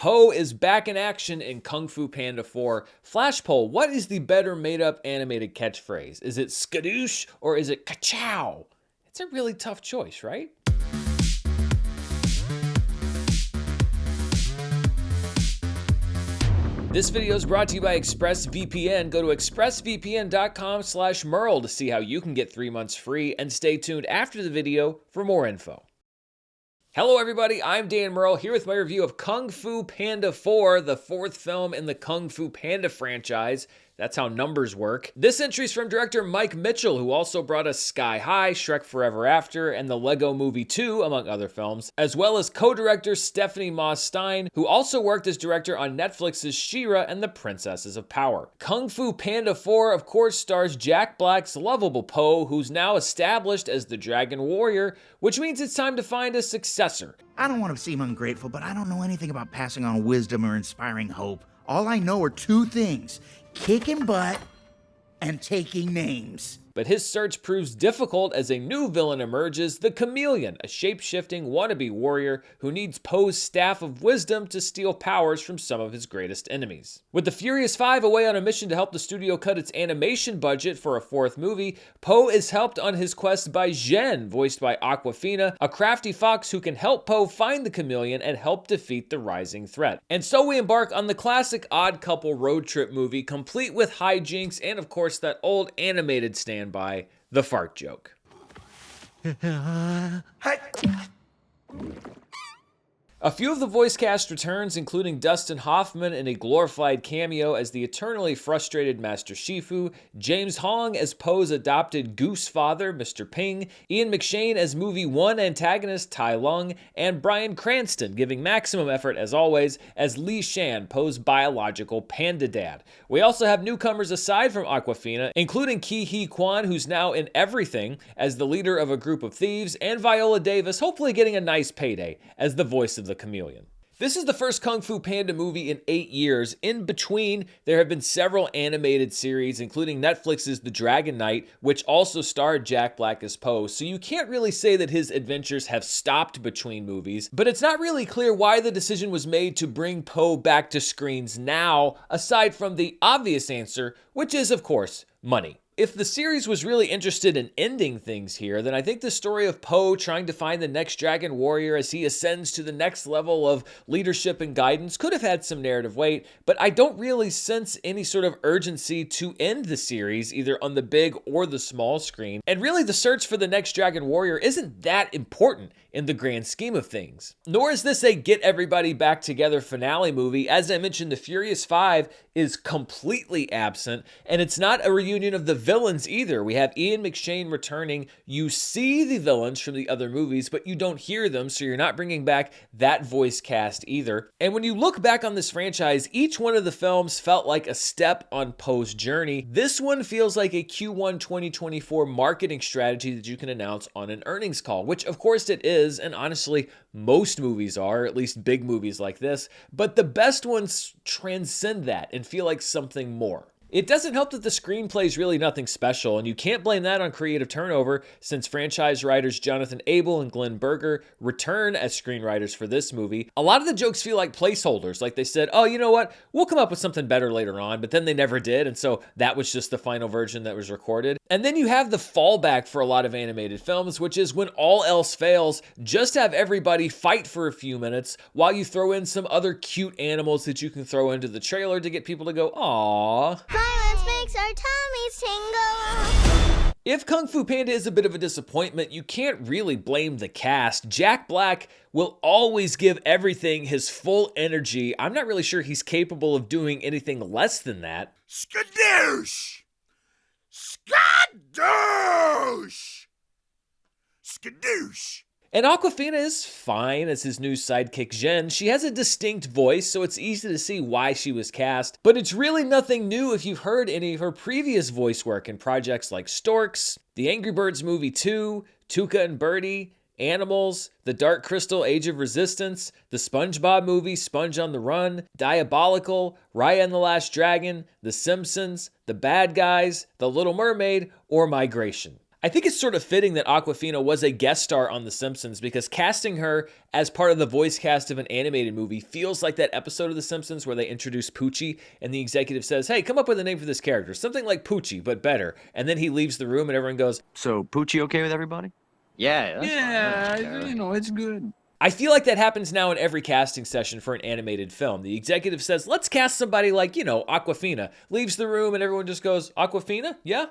Po is back in action in Kung Fu Panda 4. Flash poll, what is the better made-up animated catchphrase? Is it skadoosh or is it ka-chow? It's a really tough choice, right? This video is brought to you by ExpressVPN. Go to expressvpn.com/Murrell to see how you can get 3 months free, and stay tuned after the video for more info. Hello everybody, I'm Dan Murrell here with my review of Kung Fu Panda 4, the 4th film in the Kung Fu Panda franchise. That's how numbers work. This entry is from director Mike Mitchell, who also brought us Sky High, Shrek Forever After, and the Lego Movie 2, among other films, as well as co-director Stephanie Moss Stein, who also worked as director on Netflix's She-Ra and the Princesses of Power. Kung Fu Panda 4, of course, stars Jack Black's lovable Po, who's now established as the Dragon Warrior, which means it's time to find a successor. I don't want to seem ungrateful, but I don't know anything about passing on wisdom or inspiring hope. All I know are two things: kicking butt and taking names. But his search proves difficult as a new villain emerges, the Chameleon, a shape-shifting wannabe warrior who needs Po's staff of wisdom to steal powers from some of his greatest enemies. With the Furious 5 away on a mission to help the studio cut its animation budget for a 4th movie, Po is helped on his quest by Zhen, voiced by Awkwafina, a crafty fox who can help Po find the Chameleon and help defeat the rising threat. And so we embark on the classic odd couple road trip movie, complete with hijinks and of course that old animated standby, the fart joke. A few of the voice cast returns, including Dustin Hoffman in a glorified cameo as the eternally frustrated Master Shifu, James Hong as Po's adopted goose father, Mr. Ping, Ian McShane as Movie 1 antagonist Tai Lung, and Bryan Cranston giving maximum effort as always as Li Shan, Po's biological panda dad. We also have newcomers aside from Awkwafina, including Ke Huy Quan, who's now in everything as the leader of a group of thieves, and Viola Davis, hopefully getting a nice payday as the voice of the Chameleon. This is the first Kung Fu Panda movie in 8 years. In between, there have been several animated series, including Netflix's The Dragon Knight, which also starred Jack Black as Po, so you can't really say that his adventures have stopped between movies, but it's not really clear why the decision was made to bring Po back to screens now, aside from the obvious answer, which is, of course, money. If the series was really interested in ending things here, then I think the story of Po trying to find the next Dragon Warrior as he ascends to the next level of leadership and guidance could have had some narrative weight, but I don't really sense any sort of urgency to end the series, either on the big or the small screen. And really, the search for the next Dragon Warrior isn't that important in the grand scheme of things. Nor is this a get everybody back together finale movie. As I mentioned, the Furious 5 is completely absent, and it's not a reunion of the villains either. We have Ian McShane returning. You see the villains from the other movies, but you don't hear them, so you're not bringing back that voice cast either. And when you look back on this franchise, each one of the films felt like a step on Po's journey. This one feels like a Q1 2024 marketing strategy that you can announce on an earnings call, which of course it is, and honestly, most movies are, at least big movies like this, but the best ones transcend that and feel like something more. It doesn't help that the screenplay is really nothing special, and you can't blame that on creative turnover since franchise writers Jonathan Abel and Glenn Berger return as screenwriters for this movie. A lot of the jokes feel like placeholders, like they said, oh, you know what, we'll come up with something better later on, but then they never did, and so that was just the final version that was recorded. And then you have the fallback for a lot of animated films, which is when all else fails, just have everybody fight for a few minutes while you throw in some other cute animals that you can throw into the trailer to get people to go, aww. Violence makes our tummies tingle. If Kung Fu Panda is a bit of a disappointment, you can't really blame the cast. Jack Black will always give everything his full energy. I'm not really sure he's capable of doing anything less than that. Skadoosh! Skadoosh! Skadoosh! And Awkwafina is fine as his new sidekick Zhen. She has a distinct voice, so it's easy to see why she was cast, but it's really nothing new if you've heard any of her previous voice work in projects like Storks, The Angry Birds Movie 2, Tuca and Birdie, Animals, The Dark Crystal Age of Resistance, the SpongeBob movie Sponge on the Run, Diabolical, Raya and the Last Dragon, The Simpsons, The Bad Guys, The Little Mermaid, or Migration. I think it's sort of fitting that Awkwafina was a guest star on The Simpsons because casting her as part of the voice cast of an animated movie feels like that episode of The Simpsons where they introduce Poochie and the executive says, hey, come up with a name for this character. Something like Poochie, but better. And then he leaves the room and everyone goes, So Poochie okay with everybody? Yeah, that's fine. It's good. I feel like that happens now in every casting session for an animated film. The executive says, let's cast somebody like, Awkwafina. Leaves the room and everyone just goes, Awkwafina? Yeah,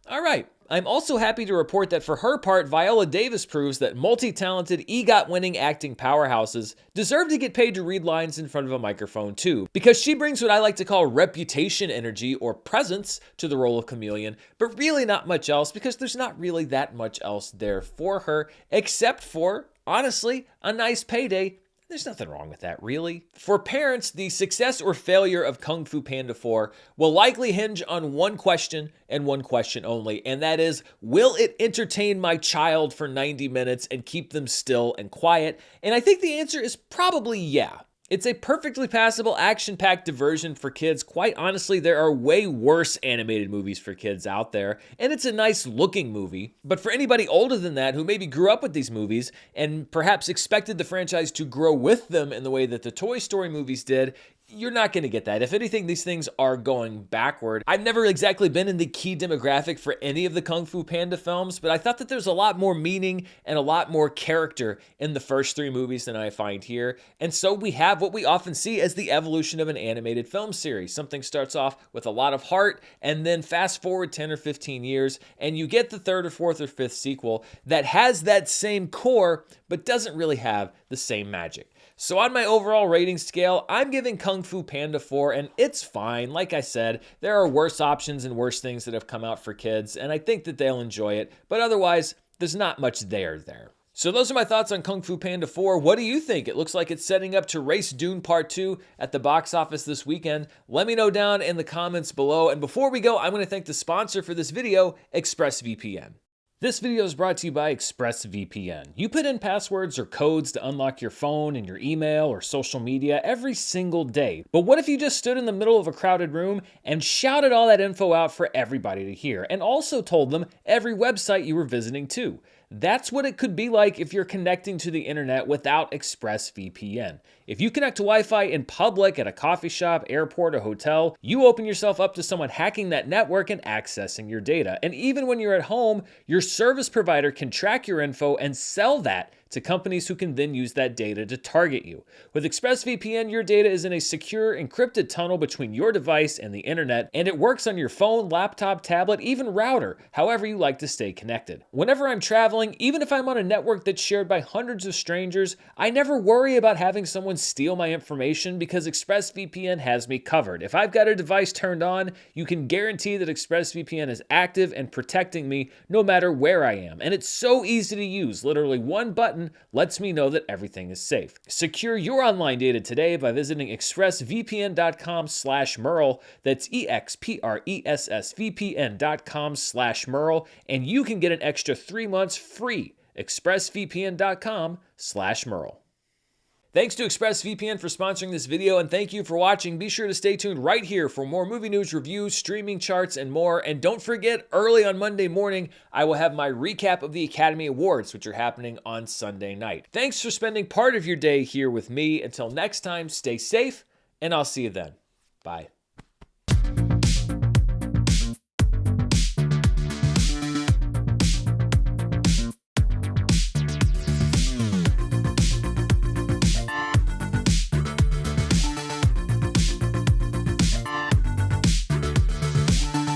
all right. I'm also happy to report that for her part, Viola Davis proves that multi-talented, EGOT-winning acting powerhouses deserve to get paid to read lines in front of a microphone too, because she brings what I like to call reputation energy or presence to the role of Chameleon, but really not much else because there's not really that much else there for her, except for, honestly, a nice payday. There's nothing wrong with that, really. For parents, the success or failure of Kung Fu Panda 4 will likely hinge on one question and one question only, and that is, will it entertain my child for 90 minutes and keep them still and quiet? And I think the answer is probably yeah. It's a perfectly passable, action-packed diversion for kids. Quite honestly, there are way worse animated movies for kids out there, and it's a nice-looking movie. But for anybody older than that who maybe grew up with these movies and perhaps expected the franchise to grow with them in the way that the Toy Story movies did, you're not going to get that. If anything, these things are going backward. I've never exactly been in the key demographic for any of the Kung Fu Panda films, but I thought that there's a lot more meaning and a lot more character in the first three movies than I find here. And so we have what we often see as the evolution of an animated film series. Something starts off with a lot of heart, and then fast forward 10 or 15 years, and you get the third or fourth or fifth sequel that has that same core, but doesn't really have the same magic. So on my overall rating scale, I'm giving Kung Fu Panda 4, and it's fine. Like I said, there are worse options and worse things that have come out for kids, and I think that they'll enjoy it, but otherwise, there's not much there. So those are my thoughts on Kung Fu Panda 4. What do you think? It looks like it's setting up to race Dune Part 2 at the box office this weekend. Let me know down in the comments below, and before we go, I'm going to thank the sponsor for this video, ExpressVPN. This video is brought to you by ExpressVPN. You put in passwords or codes to unlock your phone and your email or social media every single day. But what if you just stood in the middle of a crowded room and shouted all that info out for everybody to hear, and also told them every website you were visiting too? That's what it could be like if you're connecting to the internet without ExpressVPN. If you connect to Wi-Fi in public at a coffee shop, airport, or hotel, you open yourself up to someone hacking that network and accessing your data. And even when you're at home, your service provider can track your info and sell that to companies who can then use that data to target you. With ExpressVPN, your data is in a secure, encrypted tunnel between your device and the internet, and it works on your phone, laptop, tablet, even router, however you like to stay connected. Whenever I'm traveling, even if I'm on a network that's shared by hundreds of strangers, I never worry about having someone steal my information because ExpressVPN has me covered. If I've got a device turned on, you can guarantee that ExpressVPN is active and protecting me no matter where I am. And it's so easy to use. Literally one button lets me know that everything is safe. Secure your online data today by visiting expressvpn.com/Murrell. That's expressvpn.com/Murrell, and you can get an extra 3 months free. expressvpn.com/Murrell. Thanks to ExpressVPN for sponsoring this video, and thank you for watching. Be sure to stay tuned right here for more movie news, reviews, streaming charts, and more. And don't forget, early on Monday morning, I will have my recap of the Academy Awards, which are happening on Sunday night. Thanks for spending part of your day here with me. Until next time, stay safe, and I'll see you then. Bye.